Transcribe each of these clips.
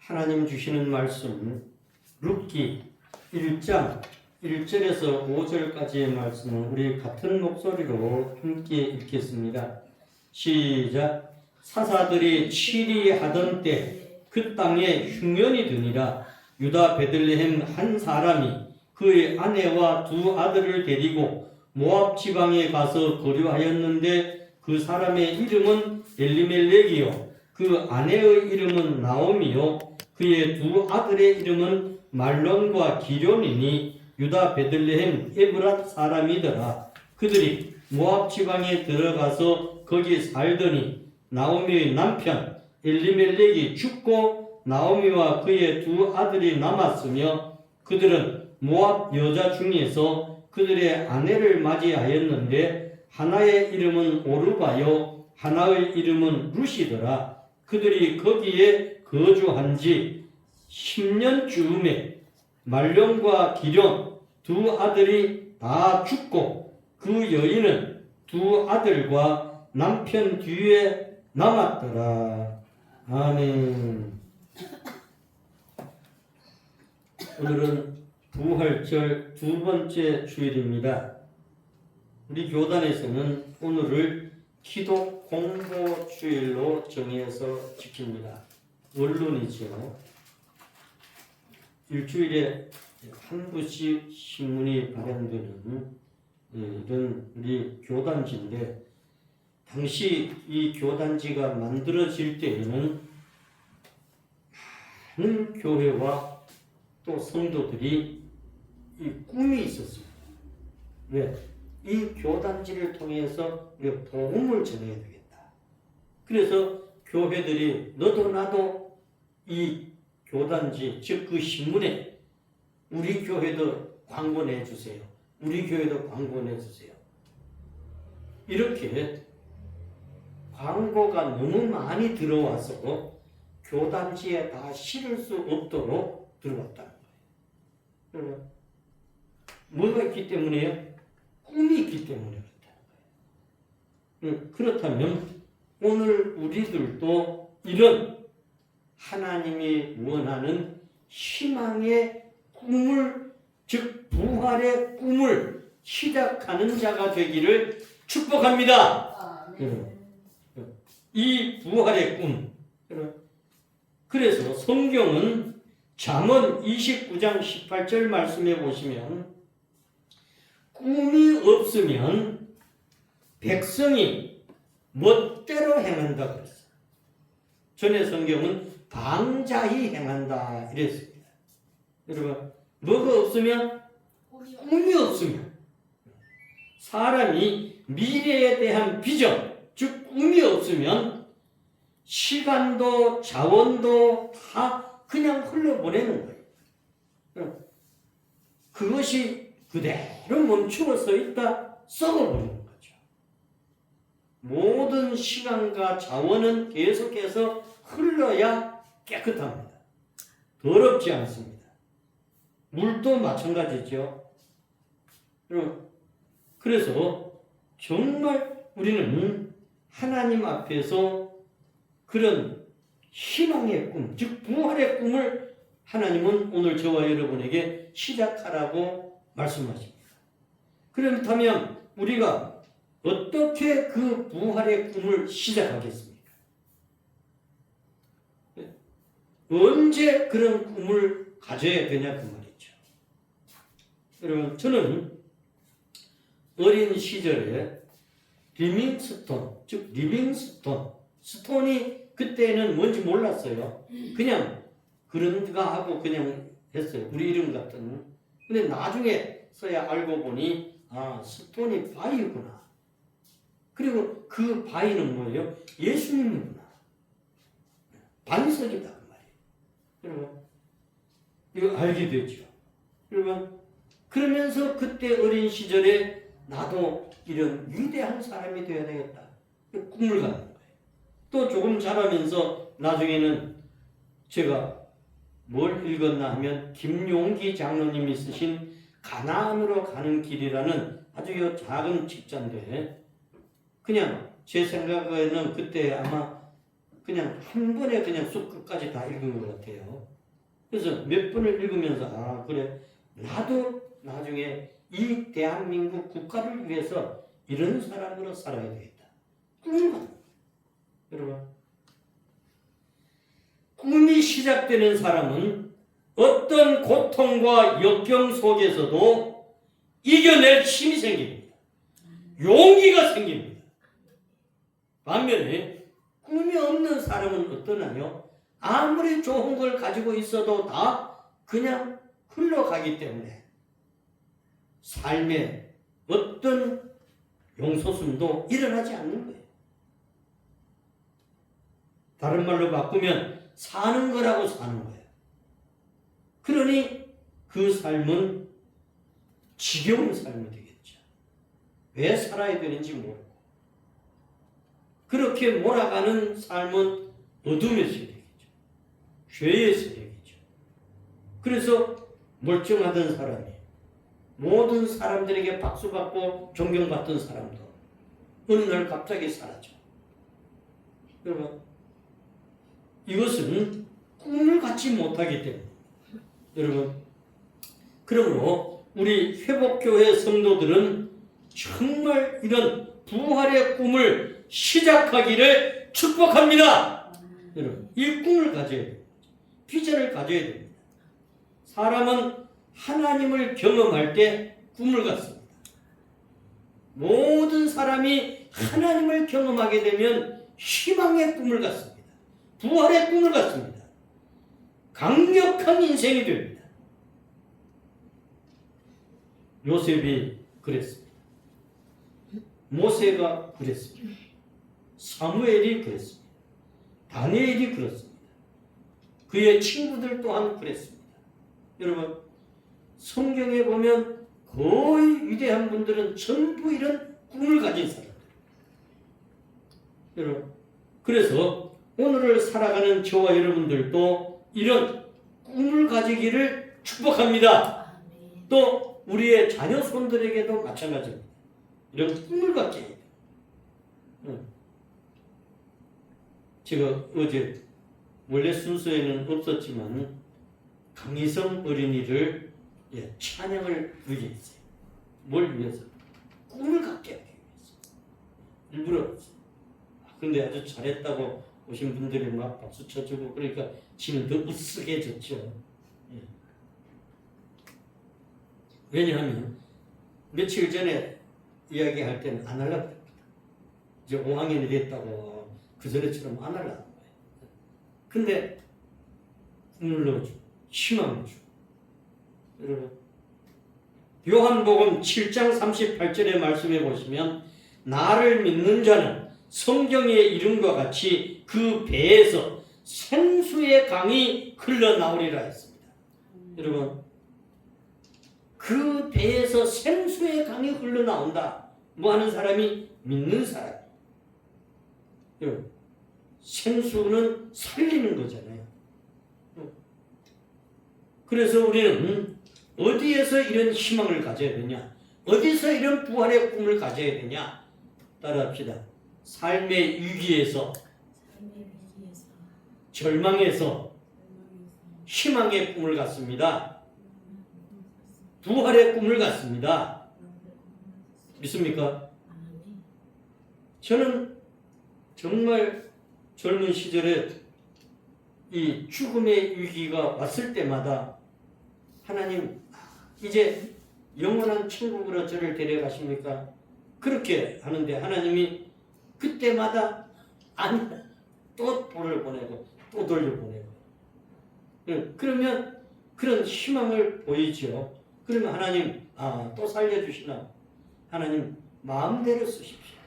하나님 주시는 말씀 룻기 1장 1절에서 5절까지의 말씀을 우리 같은 목소리로 함께 읽겠습니다. 시작. 사사들이 치리하던 때 그 땅에 흉년이 드니라. 유다 베들레헴 한 사람이 그의 아내와 두 아들을 데리고 모압 지방에 가서 거류하였는데 그 사람의 이름은 엘리멜렉이요 그 아내의 이름은 나오미요 그의 두 아들의 이름은 말론과 기련이니 유다 베들레헴 에브랏 사람이더라. 그들이 모압 지방에 들어가서 거기 살더니 나오미의 남편 엘리멜렉이 죽고 나오미와 그의 두 아들이 남았으며 그들은 모압 여자 중에서 그들의 아내를 맞이하였는데 하나의 이름은 오르바요 하나의 이름은 룻이더라. 그들이 거기에 거주한 지 10년쯤에 말론과 기련 두 아들이 다 죽고 그 여인은 두 아들과 남편 뒤에 남았더라. 아멘. 오늘은 부활절 두 번째 주일입니다. 우리 교단에서는 오늘을 기독 공보 주일로 정해서 지킵니다. 원론이죠. 일주일에 한 부씩 신문이 발행되는 이런 우리 교단지인데, 당시 이 교단지가 만들어질 때에는 많은 교회와 또 성도들이 이 꿈이 있었습니다. 왜? 이 교단지를 통해서 우리가 복음을 전해야 되겠다. 그래서 교회들이 너도 나도 이 교단지, 즉 그 신문에 우리 교회도 광고 내주세요. 우리 교회도 광고 내주세요. 이렇게 광고가 너무 많이 들어와서 교단지에 다 실을 수 없도록 들어왔다는 거예요. 뭐가 있기 때문에요? 꿈이 있기 때문에 그렇다는 거예요. 그렇다면 오늘 우리들도 이런 하나님이 원하는 희망의 꿈을, 즉 부활의 꿈을 시작하는 자가 되기를 축복합니다. 이 부활의 꿈. 그래서 성경은 잠언 29장 18절 말씀해 보시면 꿈이 없으면 백성이 멋대로 행한다 그랬어요. 전에 성경은 방자히 행한다 이랬습니다. 여러분, 뭐가 없으면? 꿈이 없으면. 사람이 미래에 대한 비전, 즉 꿈이 없으면 시간도 자원도 다 그냥 흘려보내는 거예요. 그것이 그대로 멈추어 서 있다, 썩어버리는 거죠. 모든 시간과 자원은 계속해서 흘러야 깨끗합니다. 더럽지 않습니다. 물도 마찬가지죠. 그래서 정말 우리는 하나님 앞에서 그런 희망의 꿈, 즉 부활의 꿈을 하나님은 오늘 저와 여러분에게 시작하라고 말씀하십니다. 그렇다면 우리가 어떻게 그 부활의 꿈을 시작하겠습니까? 언제 그런 꿈을 가져야 되냐 그 말이죠. 여러분, 저는 어린 시절에 리빙스톤, 즉 스톤이 그때는 뭔지 몰랐어요. 그냥 그런가 하고 그냥 했어요. 우리 이름 같은. 근데 나중에 서야 알고 보니 스톤이 바위구나. 그리고 그 바위는 뭐예요? 예수님이구나. 반석이다 그 말이에요. 여러분, 이거 알게 되죠. 여러분, 그러면서 그때 어린 시절에 나도 이런 위대한 사람이 되어야 되겠다. 꿈을 갖는 거예요. 또 조금 자라면서 나중에는 제가 뭘 읽었나 하면 김용기 장로님이 쓰신 가나안으로 가는 길이라는 아주 작은 책자인데, 그냥 제 생각에는 그때 아마 그냥 한 번에 그냥 쑥 끝까지 다 읽은 것 같아요. 그래서 몇 번을 읽으면서 아 그래 나도 나중에 이 대한민국 국가를 위해서 이런 사람으로 살아야 되겠다. 꿈을 갖는 거예요. 여러분 꿈이 시작되는 사람은 어떤 고통과 역경 속에서도 이겨낼 힘이 생깁니다. 용기가 생깁니다. 반면에 꿈이 없는 사람은 어떠나요? 아무리 좋은 걸 가지고 있어도 다 그냥 흘러가기 때문에 삶에 어떤 용솟음도 일어나지 않는 거예요. 다른 말로 바꾸면 사는 거라고 사는 거예요. 그러니 그 삶은 지겨운 삶이 되겠죠. 왜 살아야 되는지 모르고 그렇게 몰아가는 삶은 어둠의 세력이죠. 죄의 세력이죠. 그래서 멀쩡하던 사람이 모든 사람들에게 박수받고 존경받던 사람도 어느 날 갑자기 사라져. 여러분 이것은 꿈을 갖지 못하기 때문에 여러분 그러므로 우리 회복교회 성도들은 정말 이런 부활의 꿈을 시작하기를 축복합니다. 여러분 이 꿈을 가져야 됩니다. 비전을 가져야 됩니다. 사람은 하나님을 경험할 때 꿈을 갖습니다. 모든 사람이 하나님을 경험하게 되면 희망의 꿈을 갖습니다. 부활의 꿈을 갖습니다. 강력한 인생이 됩니다. 요셉이 그랬습니다. 모세가 그랬습니다. 사무엘이 그랬습니다. 다니엘이 그렇습니다. 그의 친구들 또한 그랬습니다. 여러분 성경에 보면 거의 위대한 분들은 전부 이런 꿈을 가진 사람들. 여러분 그래서 오늘을 살아가는 저와 여러분들도 이런 꿈을 가지기를 축복합니다. 또 우리의 자녀 손들에게도 마찬가지입니다. 이런 꿈을 갖게 해야 돼요. 제가 어제 원래 순서에는 없었지만 강희성 어린이를 찬양을 위해서 뭘 위해서? 꿈을 갖게 하기 위해서 일부러 근데 아주 잘했다고 오신 분들이 막 박수 쳐주고 그러니까 지는 더 으쓱해졌죠. 예. 왜냐하면 며칠 전에 이야기할 때는 안 하려고 했거든. 이제 5학년이 됐다고 그 전에처럼 안 하려고 거예요. 근데 꿈을 넣어주고 희망을 주고 여러분 요한복음 7장 38절의 말씀에 보시면 나를 믿는 자는 성경의 이름과 같이 그 배에서 생수의 강이 흘러나오리라 했습니다. 여러분 그 배에서 생수의 강이 흘러나온다. 뭐 하는 사람이? 믿는 사람. 여러분 생수는 살리는 거잖아요. 그래서 우리는 어디에서 이런 희망을 가져야 되냐? 어디서 이런 부활의 꿈을 가져야 되냐? 따라합시다. 삶의 위기에서, 절망에서 희망의 꿈을 갖습니다. 부활의 꿈을 갖습니다. 믿습니까? 저는 정말 젊은 시절에 이 죽음의 위기가 왔을 때마다 하나님 이제 영원한 천국으로 저를 데려가십니까? 그렇게 하는데 하나님이 그때마다 아니 또 돌을 보내고 또 돌려보내고 그러면 그런 희망을 보이죠. 그러면 하나님 또 살려주시나? 하나님 마음대로 쓰십시오.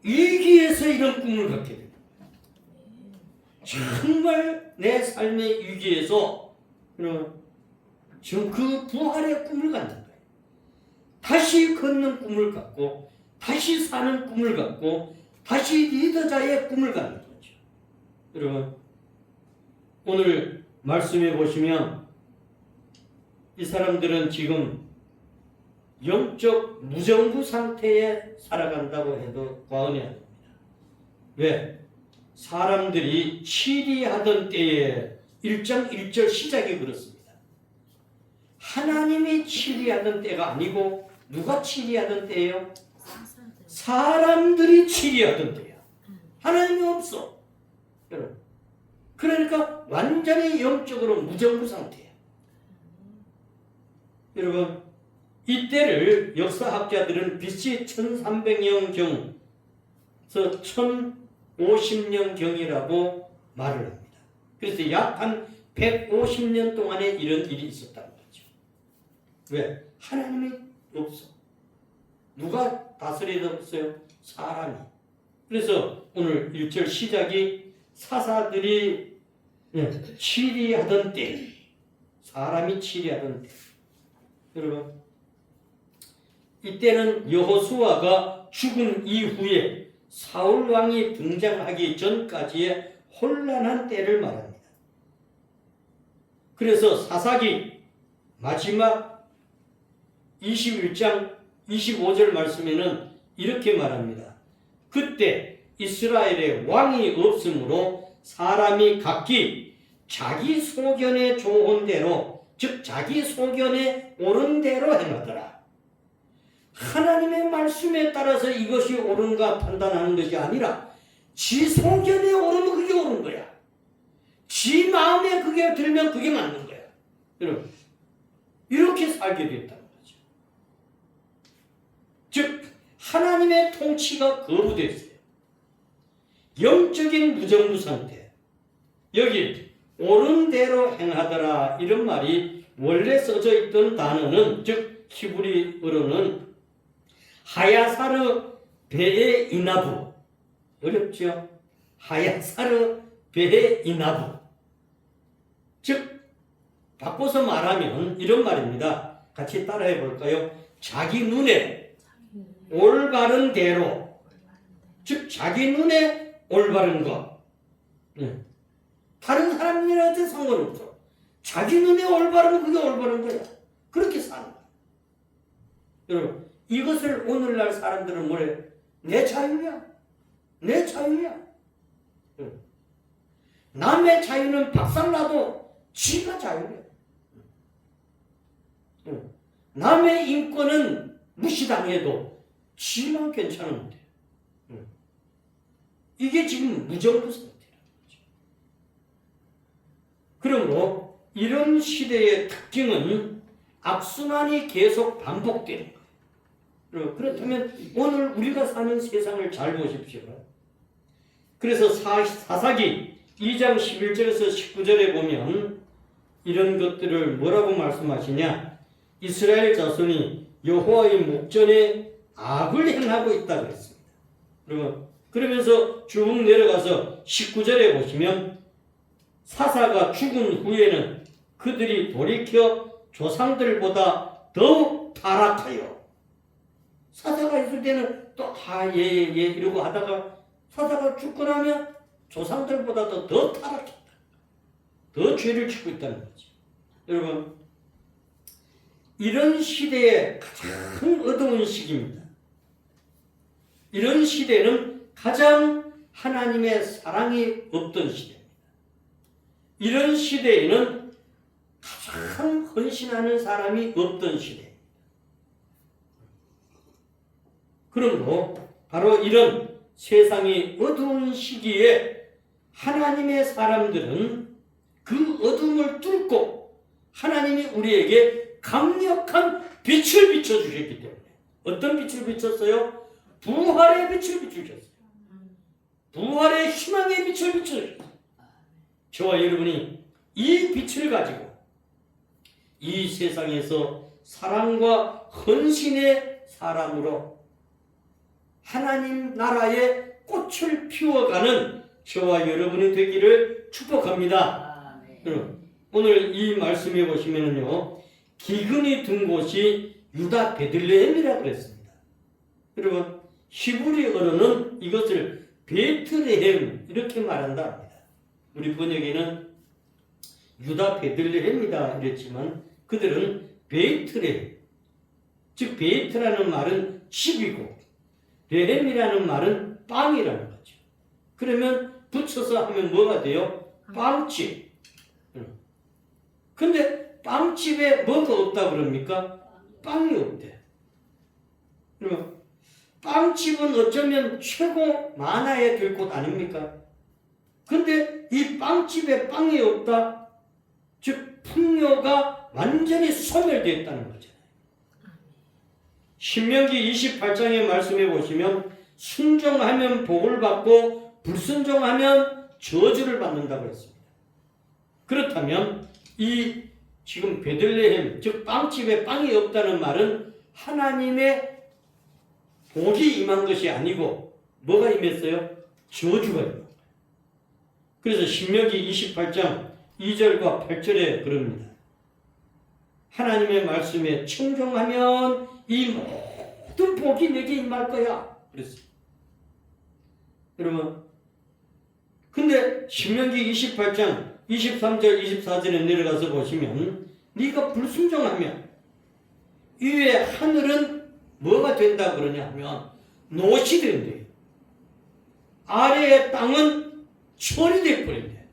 위기에서 이런 꿈을 갖게 됩니다. 정말 내 삶의 위기에서 지금 그 부활의 꿈을 갖는 거예요. 다시 걷는 꿈을 갖고 다시 사는 꿈을 갖고 다시 리더자의 꿈을 갖는 거죠. 여러분 오늘 말씀해 보시면 이 사람들은 지금 영적 무정부 상태에 살아간다고 해도 과언이 아닙니다. 왜? 사람들이 치리하던 때에 1장 1절 시작이 그렇습니다. 하나님이 치리하던 때가 아니고 누가 치리하던 때예요? 사람들이 치리하던 때야. 하나님이 없어. 여러분. 그러니까 완전히 영적으로 무정부 상태야. 여러분, 이때를 역사학자들은 BC 1300년경에서 1050년경이라고 말을 합니다. 그래서 약 한 150년 동안에 이런 일이 있었다는 거죠. 왜? 하나님이 없어. 누가 다스리었어요? 사람이. 그래서 오늘 1절 시작이 사사들이 치리하던 때, 사람이 치리하던 때. 여러분, 이때는 여호수아가 죽은 이후에 사울 왕이 등장하기 전까지의 혼란한 때를 말합니다. 그래서 사사기 마지막 21장 25절 말씀에는 이렇게 말합니다. 그때 이스라엘에 왕이 없으므로 사람이 각기 자기 소견에 좋은 대로, 즉 자기 소견에 옳은 대로 행하더라. 하나님의 말씀에 따라서 이것이 옳은가 판단하는 것이 아니라 지 소견에 오르면 그게 옳은 거야. 지 마음에 그게 들면 그게 맞는 거야. 여러분, 이렇게 살게 됐다는 거죠. 즉 하나님의 통치가 거부됐어요. 영적인 무정부 상태. 여기 옳은 대로 행하더라 이런 말이 원래 써져 있던 단어는, 즉 히브리어로는 하야사르 베에 이나부. 어렵죠? 하야사르 베에 이나부. 즉 바꿔서 말하면 이런 말입니다. 같이 따라해 볼까요? 자기 눈에 올바른 대로, 즉 자기 눈에 올바른 것. 다른 사람들한테 상관없어. 자기 눈에 올바르면 그게 올바른 거야. 그렇게 사는 거야. 여러분, 이것을 오늘날 사람들은 뭐래? 내 자유야. 내 자유야. 남의 자유는 박살나도 지가 자유야. 남의 인권은 무시당해도 지만 괜찮은데. 이게 지금 무정부 상태라는 거죠. 그러므로 이런 시대의 특징은 악순환이 계속 반복되는 거예요. 그렇다면 오늘 우리가 사는 세상을 잘 보십시오. 그래서 사사기 2장 11절에서 19절에 보면 이런 것들을 뭐라고 말씀하시냐? 이스라엘 자손이 여호와의 목전에 악을 행하고 있다 그랬습니다. 그러면서 쭉 내려가서 19절에 보시면 사사가 죽은 후에는 그들이 돌이켜 조상들보다 더 타락하여, 사사가 있을 때는 또 예 이러고 하다가 사사가 죽고 나면 조상들보다도 더 타락했다. 더 죄를 짓고 있다는 거죠. 여러분, 이런 시대에 가장 어두운 시기입니다. 이런 시대는 가장 하나님의 사랑이 없던 시대입니다. 이런 시대에는 가장 헌신하는 사람이 없던 시대입니다. 그러므로 바로 이런 세상이 어두운 시기에 하나님의 사람들은 그 어둠을 뚫고 하나님이 우리에게 강력한 빛을 비춰주셨기 때문에. 어떤 빛을 비췄어요? 부활의 빛을 비추셨어요. 부활의 희망의 빛을 비추셨어요. 저와 여러분이 이 빛을 가지고 이 세상에서 사랑과 헌신의 사람으로 하나님 나라의 꽃을 피워가는 저와 여러분이 되기를 축복합니다. 여러분, 오늘 이 말씀에 보시면요, 기근이 든 곳이 유다 베들레헴이라고 그랬습니다. 여러분, 히브리어로는 이것을 베틀레헴 이렇게 말한다 합니다. 우리 번역에는 유다 베들레헴이다 이랬지만 그들은 베이트레헴, 즉 베이트라는 말은 집이고 레헴이라는 말은 빵이라는 거죠. 그러면 붙여서 하면 뭐가 돼요? 빵집. 근데 빵집에 뭐가 없다 그럽니까? 빵이 없대. 그러면 빵집은 어쩌면 최고 만화에 될 곳 아닙니까? 근데 이 빵집에 빵이 없다? 즉 풍요가 완전히 소멸되었다는 거잖아요. 신명기 28장의 말씀에 보시면 순종하면 복을 받고 불순종하면 저주를 받는다고 했습니다. 그렇다면 이 지금 베들레헴 즉 빵집에 빵이 없다는 말은 하나님의 복이 임한 것이 아니고 뭐가 임했어요? 저주가 임한 거예요. 그래서 신명기 28장 2절과 8절에 그럽니다. 하나님의 말씀에 청종하면 이 모든 복이 내게 임할 거야. 그랬어요. 여러분, 근데 신명기 28장 23절 24절에 내려가서 보시면 네가 불순종하면 위에 하늘은 뭐가 된다 그러냐 하면 노시 된대요. 아래의 땅은 철이 돼버린대.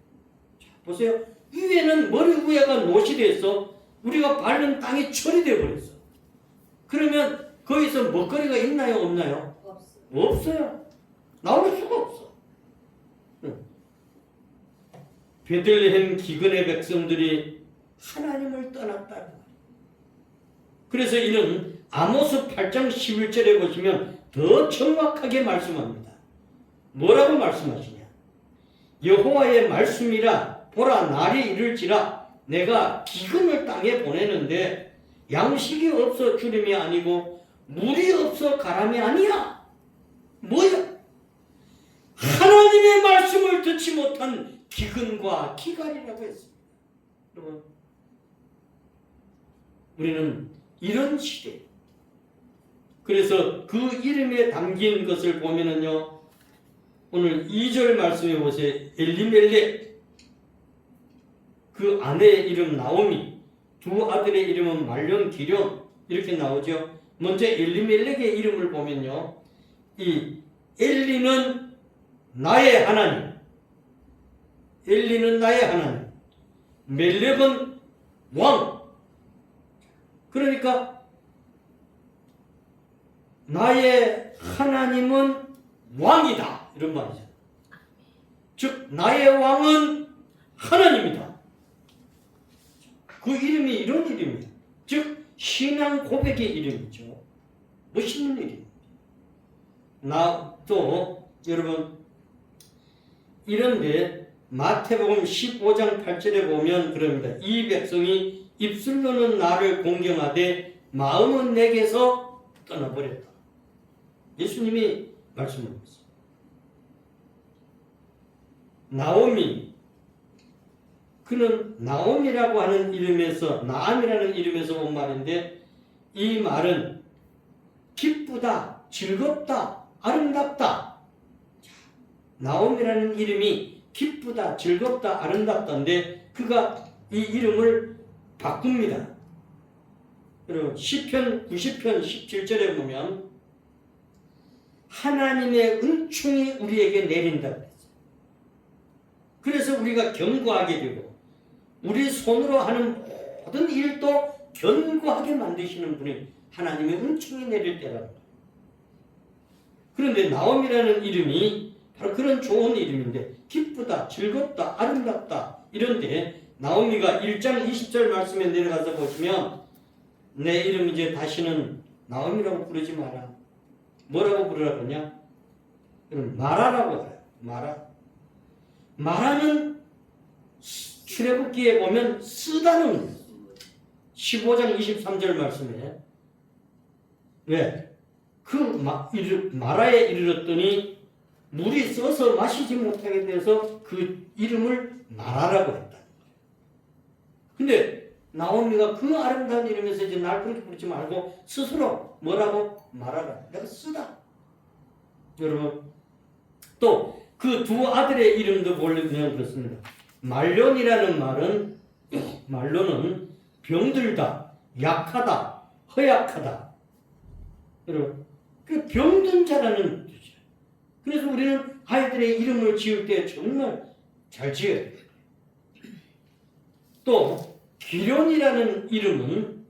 보세요. 위에는 머리 위에가 노시 돼서 우리가 밟는 땅이 철이 돼버렸어. 그러면 거기서 먹거리가 있나요 없나요? 없어요. 나올 수가 없어. 베들레헴 기근의 백성들이 하나님을 떠났다는 거예요. 그래서 이는 아모스 8장 11절에 보시면 더 정확하게 말씀합니다. 뭐라고 말씀하시냐? 여호와의 말씀이라 보라 날이 이를지라 내가 기근을 땅에 보내는데 양식이 없어 주림이 아니고 물이 없어 가람이 아니야. 뭐야? 하나님의 말씀을 듣지 못한 기근과 기갈이라고 했습니다. 여러분, 우리는 이런 시대. 그래서 그 이름에 담긴 것을 보면은요, 오늘 2절 말씀해 보세요. 엘리멜렉, 그 아내의 이름 나오미, 두 아들의 이름은 말론, 기련 이렇게 나오죠. 먼저 엘리멜렉의 이름을 보면요, 이 엘리는 나의 하나님, 엘리는 나의 하나님, 멜렉은 왕. 그러니까 나의 하나님은 왕이다 이런 말이죠. 즉 나의 왕은 하나님이다. 그 이름이 이런 이름이에요. 즉 신앙 고백의 이름이죠. 멋있는 이름입니다. 또 여러분 이런데 마태복음 15장 8절에 보면 그럽니다. 이 백성이 입술로는 나를 공경하되 마음은 내게서 떠나버렸다. 예수님이 말씀하셨습니다. 나오미, 그는 나옴이라고 하는 이름에서 나암이라는 이름에서 온 말인데 이 말은 기쁘다, 즐겁다, 아름답다. 나옴이라는 이름이 기쁘다, 즐겁다, 아름답다인데 그가 이 이름을 바꿉니다. 그리고 시편 90편 17절에 보면 하나님의 은총이 우리에게 내린다고 했어요. 그래서 우리가 견고하게 되고 우리 손으로 하는 모든 일도 견고하게 만드시는 분이 하나님의 은총이 내릴 때라는 거예요. 그런데 나옴이라는 이름이 바로 그런 좋은 이름인데 기쁘다, 즐겁다, 아름답다 이런데 나오미가 1장 20절 말씀에 내려가서 보시면 내 이름 이제 다시는 나오미라고 부르지 마라. 뭐라고 부르라 그러냐? 마라라고 해요. 마라. 마라는 출애굽기에 보면 쓰다는 거예요. 15장 23절 말씀에 왜? 그 마라에 이르렀더니 물이 써서 마시지 못하게 돼서 그 이름을 마라라고 했다. 근데 나오미가 그 아름다운 이름에서 이제 날 그렇게 부르지 말고 스스로 뭐라고 말하라. 내가 쓰다. 여러분 또 그 두 아들의 이름도 보려면 그렇습니다. 말론이라는 말론은 병들다, 약하다, 허약하다. 여러분 그 병든 자라는 뜻이에요. 그래서 우리는 아이들의 이름을 지을 때 정말 잘 지어야 돼요. 또 기련이라는 이름은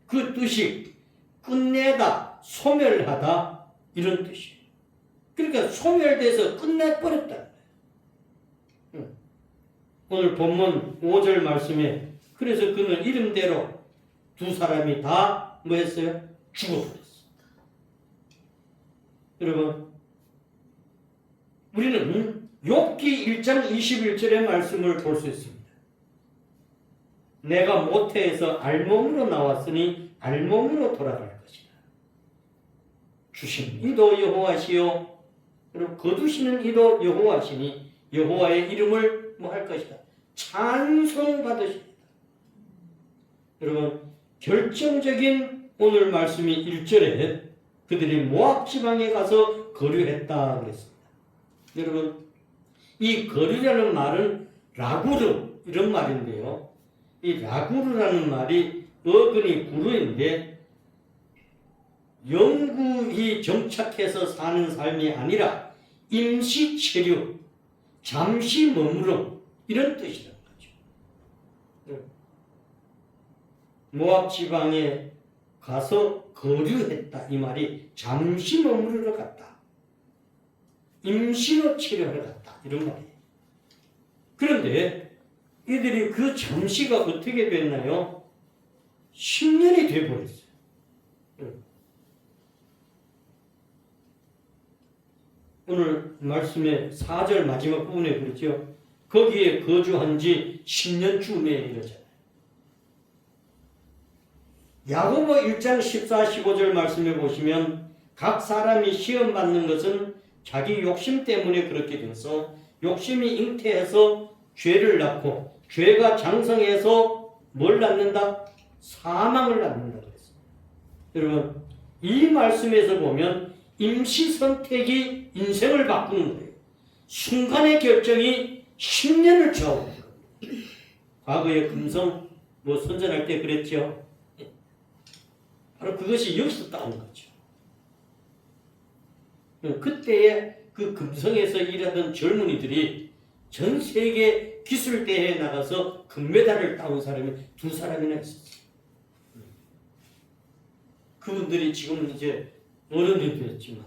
그 뜻이 끝내다, 소멸하다 이런 뜻이에요. 그러니까 소멸돼서 끝내버렸다. 오늘 본문 5절 말씀에 그래서 그는 이름대로 두 사람이 다 뭐 했어요? 죽어버렸어요. 여러분, 우리는 욥기 1장 21절의 말씀을 볼 수 있습니다. 내가 모태에서 알몸으로 나왔으니 알몸으로 돌아갈 것이다. 주신 이도 여호와시요, 그리고 거두시는 이도 여호와시니 여호와의 이름을 뭐 할 것이다. 찬송받으십니다. 여러분, 결정적인 오늘 말씀이 1절에 그들이 모압 지방에 가서 거류했다 그랬습니다. 여러분, 이 거류라는 말은 라구르 이런 말인데요. 이 라구르라는 말이 어근이 구르인데 영구히 정착해서 사는 삶이 아니라 임시 체류, 잠시 머무름 이런 뜻이라는 거죠. 모압 지방에 가서 거류했다. 이 말이 잠시 머무르러 갔다. 임시로 체류하러 갔다. 이런 말이에요. 그런데 이들이 그 잠시가 어떻게 됐나요? 10년이 돼버렸어요. 오늘 말씀의 4절 마지막 부분에 그렇죠. 거기에 거주한 지 10년쯤에 이러잖아요. 야고보 1장 14, 15절 말씀에 보시면 각 사람이 시험받는 것은 자기 욕심 때문에 그렇게 되어서 욕심이 잉태해서 죄를 낳고 죄가 장성해서 뭘 낳는다? 사망을 낳는다 그랬어요. 여러분, 이 말씀에서 보면 임시 선택이 인생을 바꾸는 거예요. 순간의 결정이 10년을 좌우하는 거예요. 과거에 금성 선전할 때 그랬죠. 바로 그것이 여기서 따온 거죠. 그때의 그 금성에서 일하던 젊은이들이 전 세계 기술대회에 나가서 금메달을 따온 사람이 2사람이나 있었어요. 그분들이 지금은 이제 어른이 되었지만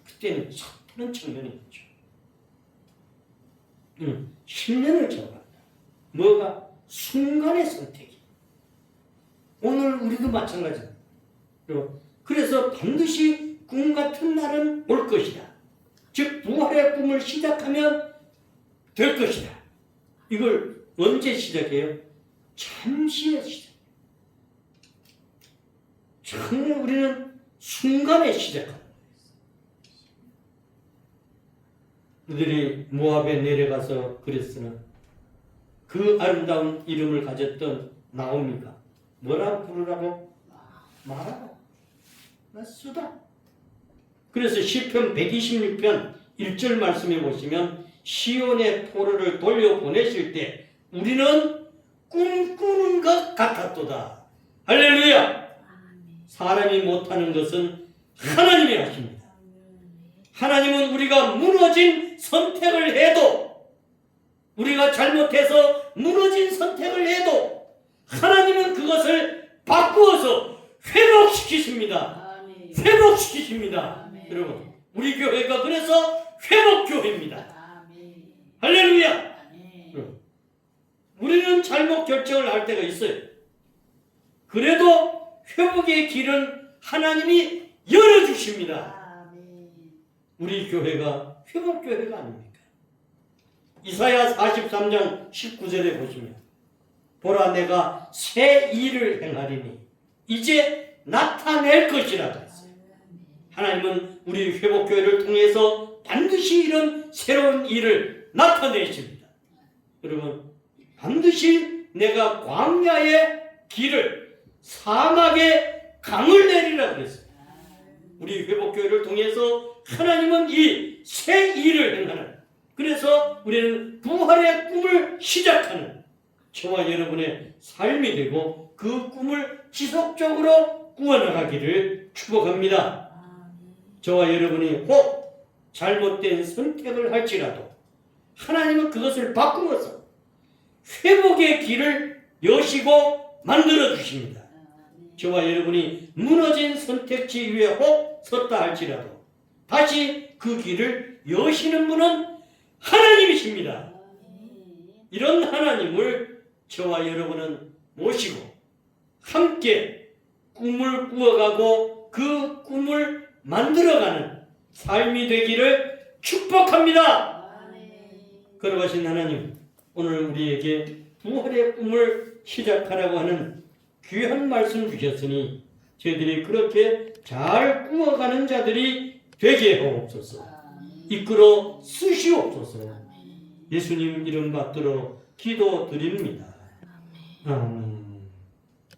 그때는 섣부른 청년이었죠. 10년을 잡았다. 뭐가? 순간의 선택이. 오늘 우리도 마찬가지다. 그래서 반드시 꿈 같은 날은 올 것이다. 즉 부활의 꿈을 시작하면 될 것이다. 이걸 언제 시작해요? 잠시에 시작. 정말 우리는 순간에 시작합니다. 그들이 모압에 내려가서 그랬으나 그 아름다운 이름을 가졌던 나오미가 뭐라고 부르라고? 마라고. 쓰다. 그래서 시편 126편 1절 말씀에 보시면 시온의 포로를 돌려보내실 때 우리는 꿈꾸는 것 같았도다. 할렐루야. 사람이 못하는 것은 하나님이 하십니다. 하나님은 우리가 무너진 선택을 해도, 우리가 잘못해서 무너진 선택을 해도 하나님은 그것을 바꾸어서 회복시키십니다. 회복시키십니다. 여러분, 우리 교회가 그래서 회복교회입니다. 할렐루야. 우리는 잘못 결정을 할 때가 있어요. 그래도 회복의 길은 하나님이 열어주십니다. 우리 교회가 회복교회가 아닙니까? 이사야 43장 19절에 보시면 보라 내가 새 일을 행하리니 이제 나타낼 것이라 그랬어요. 하나님은 우리 회복교회를 통해서 반드시 이런 새로운 일을 나타내십니다. 여러분, 반드시 내가 광야의 길을 사막의 강을 내리라 그랬어요. 우리 회복교회를 통해서 하나님은 이 새 일을 행하는, 그래서 우리는 부활의 꿈을 시작하는 저와 여러분의 삶이 되고 그 꿈을 지속적으로 꾸어나가기를 축복합니다. 저와 여러분이 꼭 잘못된 선택을 할지라도 하나님은 그것을 바꾸어서 회복의 길을 여시고 만들어 주십니다. 저와 여러분이 무너진 선택지 위에 혹 섰다 할지라도 다시 그 길을 여시는 분은 하나님이십니다. 이런 하나님을 저와 여러분은 모시고 함께 꿈을 꾸어가고 그 꿈을 만들어가는 삶이 되기를 축복합니다. 걸어가신 하나님, 오늘 우리에게 부활의 꿈을 시작하라고 하는 귀한 말씀 주셨으니 저희들이 그렇게 잘 꾸어가는 자들이 되게 하옵소서. 이끌어 쓰시옵소서. 예수님 이름 받들어 기도드립니다. 아멘.